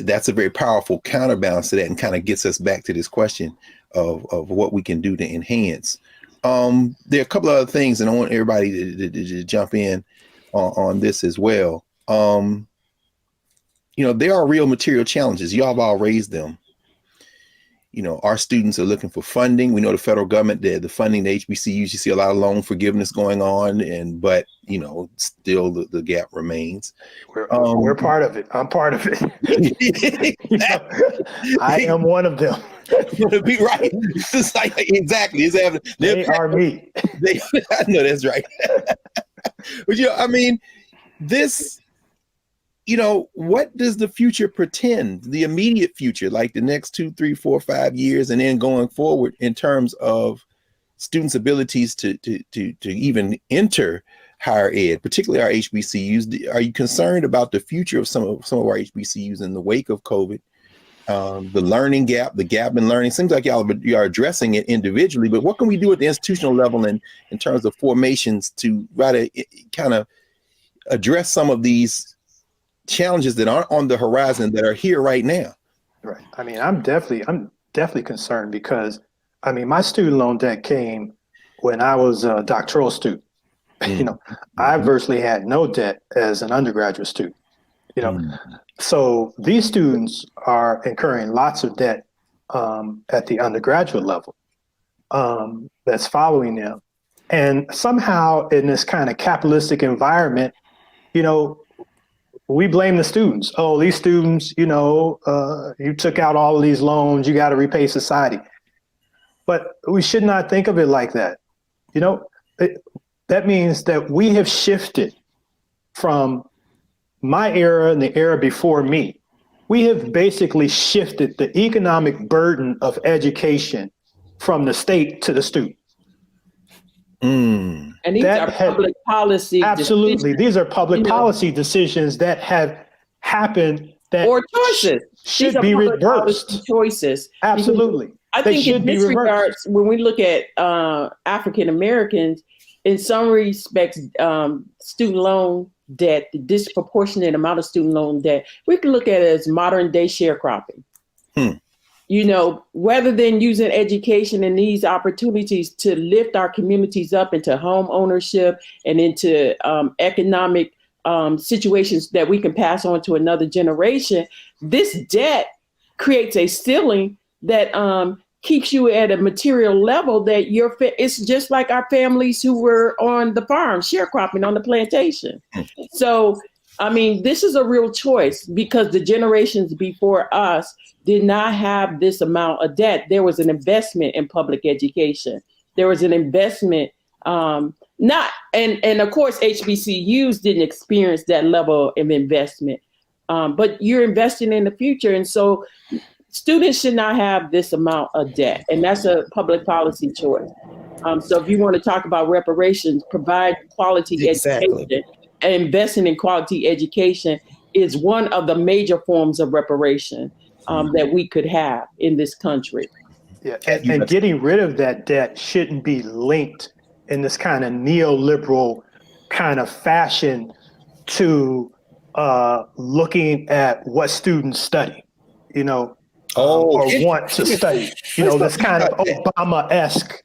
that's a very powerful counterbalance to that, and kind of gets us back to this question of what we can do to enhance. There are a couple of other things, and I want everybody to jump in on this as well. There are real material challenges. Y'all have all raised them. Our students are looking for funding. We know the federal government, the funding, the HBCUs, you see a lot of loan forgiveness going on, but still the gap remains. We're part of it. I'm part of it. I am one of them. Be right. It's like, exactly. They are me. I know that's right. But this. What does the future pretend? The immediate future, like the next 2, 3, 4, 5 years, and then going forward in terms of students' abilities to even enter higher ed, particularly our HBCUs. Are you concerned about the future of some of our HBCUs in the wake of COVID? The learning gap, the gap in learning, seems like you are addressing it individually, but what can we do at the institutional level in terms of formations to try to kind of address some of these challenges that aren't on the horizon that are here right now? Right. I'm definitely concerned because my student loan debt came when I was a doctoral student. I virtually had no debt as an undergraduate student. So these students are incurring lots of debt at the undergraduate level that's following them. And somehow in this kind of capitalistic environment, we blame the students. Oh, these students, you took out all of these loans, you got to repay society. But we should not think of it like that. That means that we have shifted from my era and the era before me. We have basically shifted the economic burden of education from the state to the student. And these are public policy Absolutely. decisions. These are public policy decisions that have happened that or choices should be reversed. Choices. Absolutely. I think in this regards, when we look at African Americans, in some respects, student loan debt, the disproportionate amount of student loan debt, we can look at it as modern day sharecropping. Rather than using education and these opportunities to lift our communities up into home ownership and into economic situations that we can pass on to another generation, this debt creates a ceiling that keeps you at a material level that it's just like our families who were on the farm, sharecropping on the plantation. So, this is a real choice because the generations before us did not have this amount of debt. There was an investment in public education. There was an investment, and of course, HBCUs didn't experience that level of investment, but you're investing in the future. And so students should not have this amount of debt, and that's a public policy choice. So if you want to talk about reparations, provide quality education, and investing in quality education is one of the major forms of reparation that we could have in this country. Yeah, and getting rid of that debt shouldn't be linked in this kind of neoliberal kind of fashion to looking at what students study, or want to study. This kind of Obama-esque,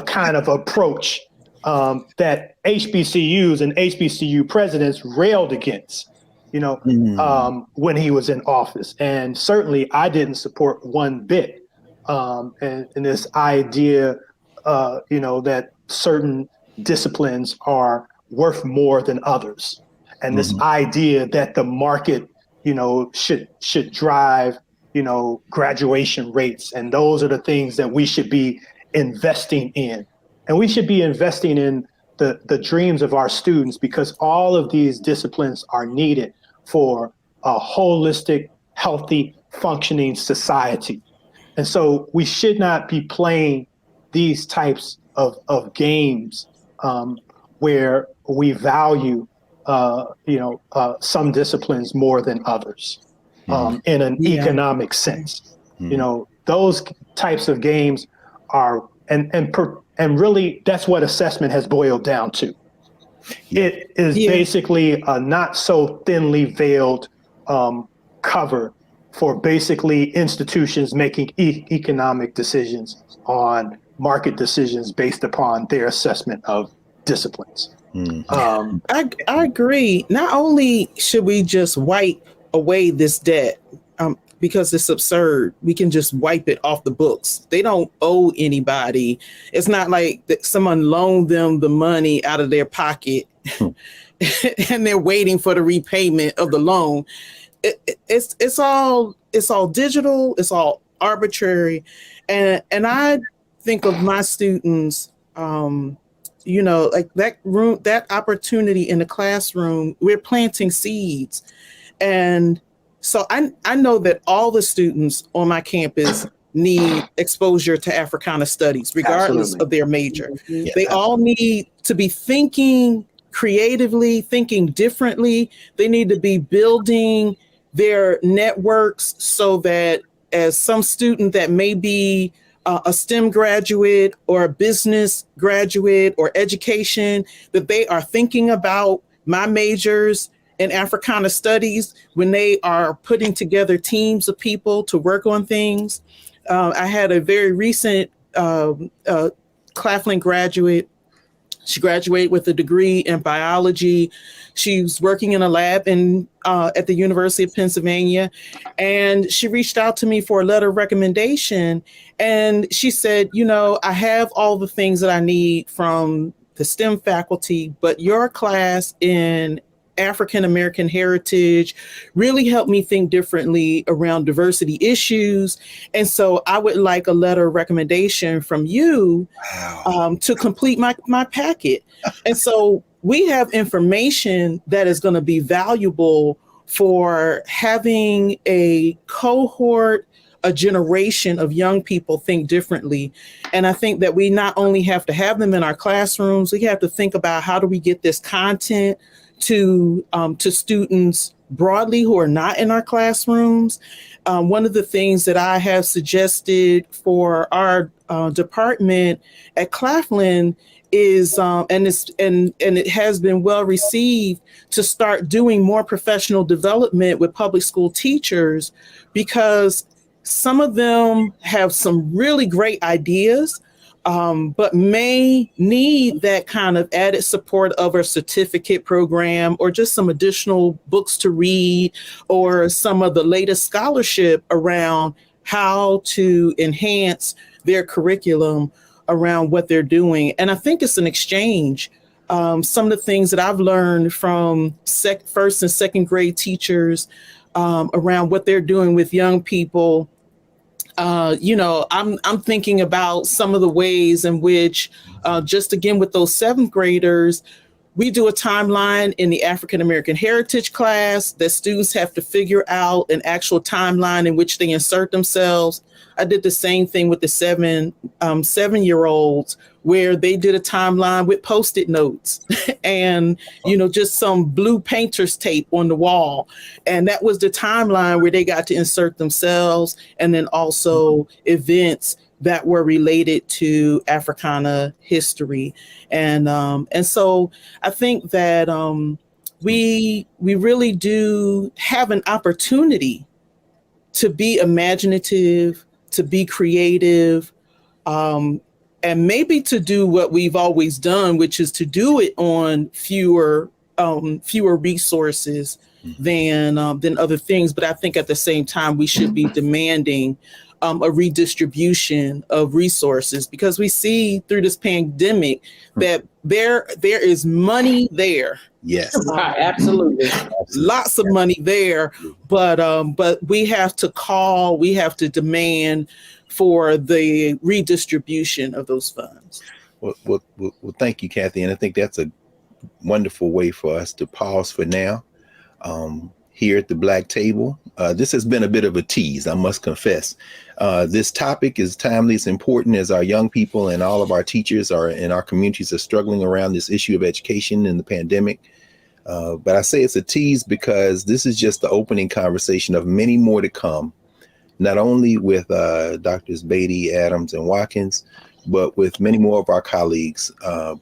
kind of approach that HBCUs and HBCU presidents railed against, when he was in office. And certainly I didn't support one bit. And this idea, that certain disciplines are worth more than others. And this idea that the market, should drive, graduation rates. And those are the things that we should be investing in. And we should be investing in the dreams of our students, because all of these disciplines are needed for a holistic, healthy, functioning society. And so we should not be playing these types of games where we value, some disciplines more than others in an economic sense. Those types of games are, and really that's what assessment has boiled down to. It is basically a not so thinly veiled cover for basically institutions making economic decisions on market decisions based upon their assessment of disciplines. I agree. Not only should we just wipe away this debt, because it's absurd, we can just wipe it off the books. They don't owe anybody. It's not like that someone loaned them the money out of their pocket and they're waiting for the repayment of the loan. It's all digital. It's all arbitrary, and I think of my students, like that opportunity in the classroom. We're planting seeds, and so I know that all the students on my campus need exposure to Africana studies, regardless of their major. They all need to be thinking creatively, thinking differently. They need to be building their networks so that as some student that may be a STEM graduate or a business graduate or education, that they are thinking about my majors in Africana studies when they are putting together teams of people to work on things. I had a very recent Claflin graduate. She graduated with a degree in biology. She was working in a lab at the University of Pennsylvania, and she reached out to me for a letter of recommendation. And she said, I have all the things that I need from the STEM faculty, but your class in African American heritage really helped me think differently around diversity issues. And so I would like a letter of recommendation from you to complete my packet. And so we have information that is going to be valuable for having a cohort, a generation of young people think differently. And I think that we not only have to have them in our classrooms, we have to think about how do we get this content to students broadly who are not in our classrooms. One of the things that I have suggested for our department at Claflin is, and it has been well received, to start doing more professional development with public school teachers, because some of them have some really great ideas, but may need that kind of added support of a certificate program or just some additional books to read or some of the latest scholarship around how to enhance their curriculum around what they're doing. And I think it's an exchange. Some of the things that I've learned from first and second grade teachers around what they're doing with young people. I'm thinking about some of the ways in which, just again with those seventh graders, we do a timeline in the African American heritage class that students have to figure out an actual timeline in which they insert themselves. I did the same thing with the seven-year-olds, where they did a timeline with Post-it notes and, just some blue painter's tape on the wall. And that was the timeline where they got to insert themselves, and then also events that were related to Africana history. And so I think that we really do have an opportunity to be imaginative, to be creative, and maybe to do what we've always done, which is to do it on fewer resources than other things. But I think at the same time, we should be demanding a redistribution of resources, because we see through this pandemic that there is money there. Yes, absolutely. Lots of money there, but we have to demand for the redistribution of those funds. Well, thank you, Kathy. And I think that's a wonderful way for us to pause for now. Here at the Black Table, this has been a bit of a tease, I must confess. This topic is timely, it's important, as our young people and all of our teachers in our communities are struggling around this issue of education and the pandemic. But I say it's a tease because this is just the opening conversation of many more to come, not only with Drs. Beatty, Adams, and Watkins, but with many more of our colleagues,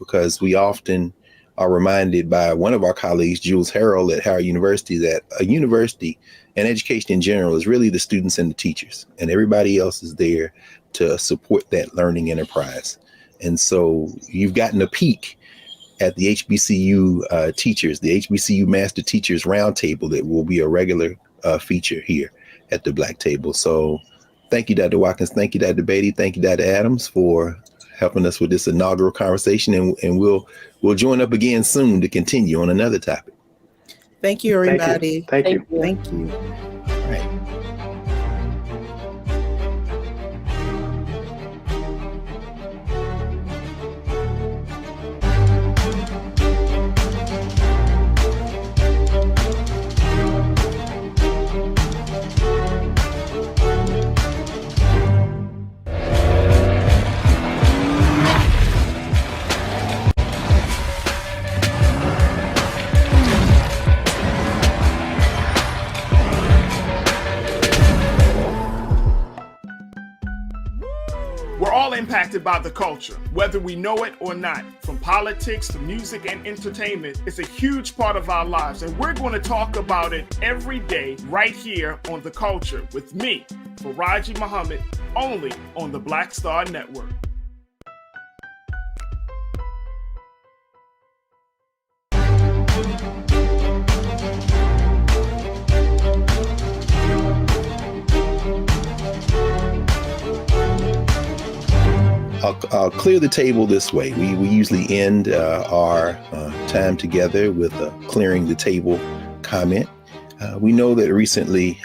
because we often are reminded by one of our colleagues, Jules Harrell at Howard University, that a university and education in general is really the students and the teachers, and everybody else is there to support that learning enterprise. And so you've gotten a peek at the HBCU teachers, the HBCU Master Teachers Roundtable that will be a regular feature here at the Black Table. So thank you, Dr. Watkins. Thank you, Dr. Beatty. Thank you, Dr. Adams, for helping us with this inaugural conversation. And we'll join up again soon to continue on another topic. Thank you, everybody. Thank you. Thank you. All right. We're all impacted by the culture, whether we know it or not. From politics to music and entertainment, it's a huge part of our lives, and we're going to talk about it every day right here on The Culture with me, Faraji Muhammad, only on the Black Star Network. I'll clear the table this way. We usually end our time together with a clearing the table comment. We know that recently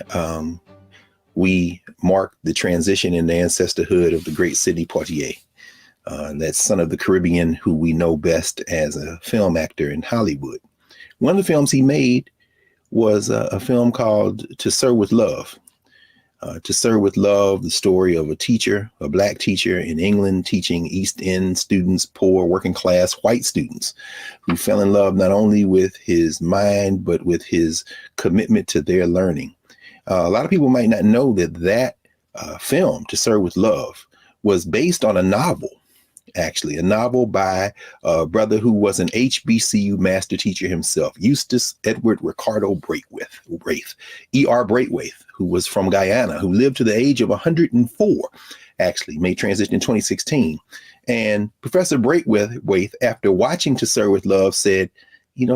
we marked the transition in the ancestorhood of the great Sidney Poitier, that son of the Caribbean who we know best as a film actor in Hollywood. One of the films he made was a film called To Sir with Love. To Sir with Love, the story of a teacher, a Black teacher in England, teaching East End students, poor working class white students, who fell in love not only with his mind, but with his commitment to their learning. A lot of people might not know that film, To Sir with Love, was based on a novel. Actually, a novel by a brother who was an HBCU master teacher himself, Eustace Edward Ricardo Braithwaite, E.R. Braithwaite, who was from Guyana, who lived to the age of 104, actually made transition in 2016. And Professor Braithwaite, after watching To Sir with Love, said,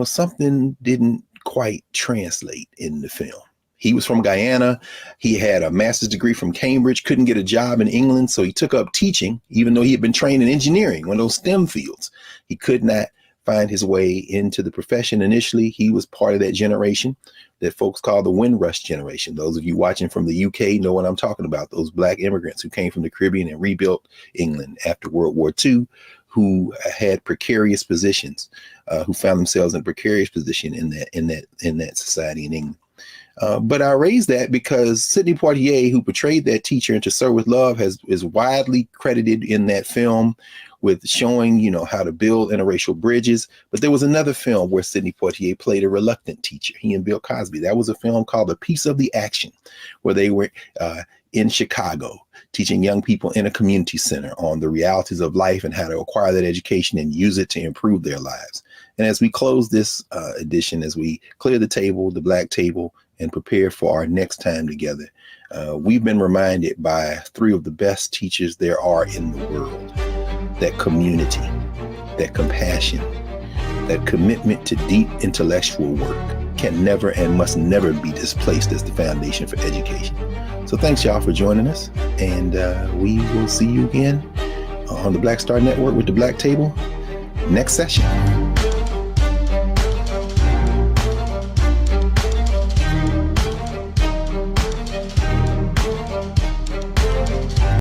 something didn't quite translate in the film. He was from Guyana. He had a master's degree from Cambridge, couldn't get a job in England. So he took up teaching, even though he had been trained in engineering, one of those STEM fields. He could not find his way into the profession initially. He was part of that generation that folks call the Windrush generation. Those of you watching from the UK know what I'm talking about. Those Black immigrants who came from the Caribbean and rebuilt England after World War II, who had precarious positions, who found themselves in a precarious position in that society in England. But I raise that because Sidney Poitier, who portrayed that teacher in To Sir with Love, is widely credited in that film with showing, how to build interracial bridges. But there was another film where Sidney Poitier played a reluctant teacher, he and Bill Cosby. That was a film called A Piece of the Action, where they were in Chicago teaching young people in a community center on the realities of life and how to acquire that education and use it to improve their lives. And as we close this edition, as we clear the table, the Black table, and prepare for our next time together, we've been reminded by three of the best teachers there are in the world that community, that compassion, that commitment to deep intellectual work can never and must never be displaced as the foundation for education. So thanks, y'all, for joining us. And we will see you again on the Black Star Network with the Black Table next session.